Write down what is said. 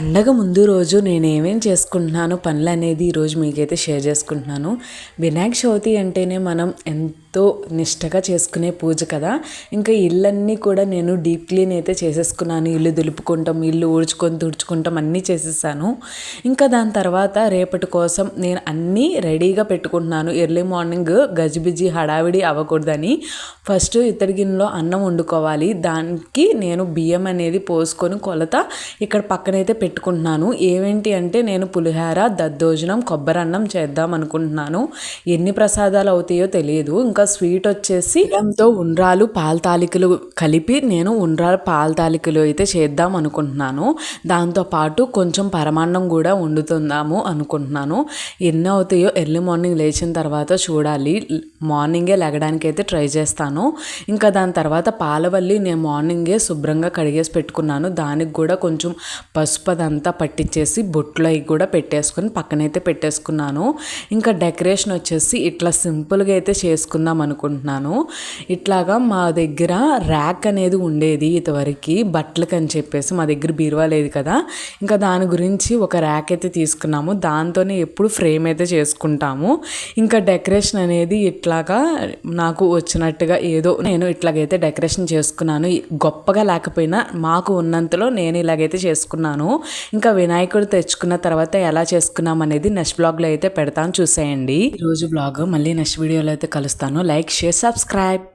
పండగ ముందు రోజు నేనేమేం చేసుకుంటున్నానో పనులనేది ఈరోజు మీకైతే షేర్ చేసుకుంటున్నాను. వినాయక చవితి అంటేనే మనం ఎంతో నిష్టగా చేసుకునే పూజ కదా. ఇంకా ఇళ్ళన్నీ కూడా నేను డీప్ క్లీన్ అయితే చేసేసుకున్నాను. ఇల్లు దులుపుకుంటాం, ఇల్లు ఊడ్చుకొని తుడుచుకుంటాం, అన్నీ చేసేసాను. ఇంకా దాని తర్వాత రేపటి కోసం నేను అన్నీ రెడీగా పెట్టుకుంటున్నాను. ఎర్లీ మార్నింగ్ గజిబిజి హడావిడి అవ్వకూడదని ఫస్ట్ ఇత్తడి గిన్నెలో అన్నం వండుకోవాలి. దానికి నేను బియ్యం అనేది పోసుకొని కొలత ఇక్కడ పక్కనైతే పెట్టుకుంటున్నాను. ఏమేంటి అంటే నేను పులిహార, దద్దోజనం, కొబ్బరన్నం చేద్దాం అనుకుంటున్నాను. ఎన్ని ప్రసాదాలు అవుతాయో తెలియదు. ఇంకా స్వీట్ వచ్చేసి బెల్లంతో ఉండ్రాలు, పాల తాలికలు కలిపి నేను ఉండ్రాలు, పాల తాలికలు అయితే చేద్దాం అనుకుంటున్నాను. దాంతోపాటు కొంచెం పరమాన్నం కూడా వండుతుందాము అనుకుంటున్నాను. ఎన్ని అవుతాయో ఎర్లీ మార్నింగ్ లేచిన తర్వాత చూడాలి. మార్నింగే లెగడానికి అయితే ట్రై చేస్తాను. ఇంకా దాని తర్వాత పాలవల్లి నేను మార్నింగే శుభ్రంగా కడిగేసి పెట్టుకున్నాను. దానికి కూడా కొంచెం పసుపు అదంతా పట్టించేసి బొట్లు అవి కూడా పెట్టేసుకొని పక్కనైతే పెట్టేసుకున్నాను. ఇంకా డెకరేషన్ వచ్చేసి ఇట్లా సింపుల్గా అయితే చేసుకుందాం అనుకుంటున్నాను. ఇట్లాగా మా దగ్గర ర్యాక్ అనేది ఉండేది ఇంతవరకు బట్టలకి అని చెప్పేసి. మా దగ్గర బీరువా లేదు కదా, ఇంకా దాని గురించి ఒక ర్యాక్ అయితే తీసుకున్నాము. దాంతోనే ఎప్పుడు ఫ్రేమ్ అయితే చేసుకుంటాము. ఇంకా డెకరేషన్ అనేది ఇట్లాగా నాకు వచ్చినట్టుగా ఏదో నేను ఇట్లాగైతే డెకరేషన్ చేసుకున్నాను. గొప్పగా లేకపోయినా మాకు ఉన్నంతలో నేను ఇలాగైతే చేసుకున్నాను. ఇంకా వినాయకుడు తెచ్చుకున్న తర్వాత ఎలా చేసుకున్నాం అనేది నెక్స్ట్ బ్లాగ్లో అయితే పెడతాను, చూసేయండి. ఈరోజు బ్లాగ్ మళ్ళీ నెక్స్ట్ వీడియోలో అయితే కలుస్తాను. Like, share, subscribe.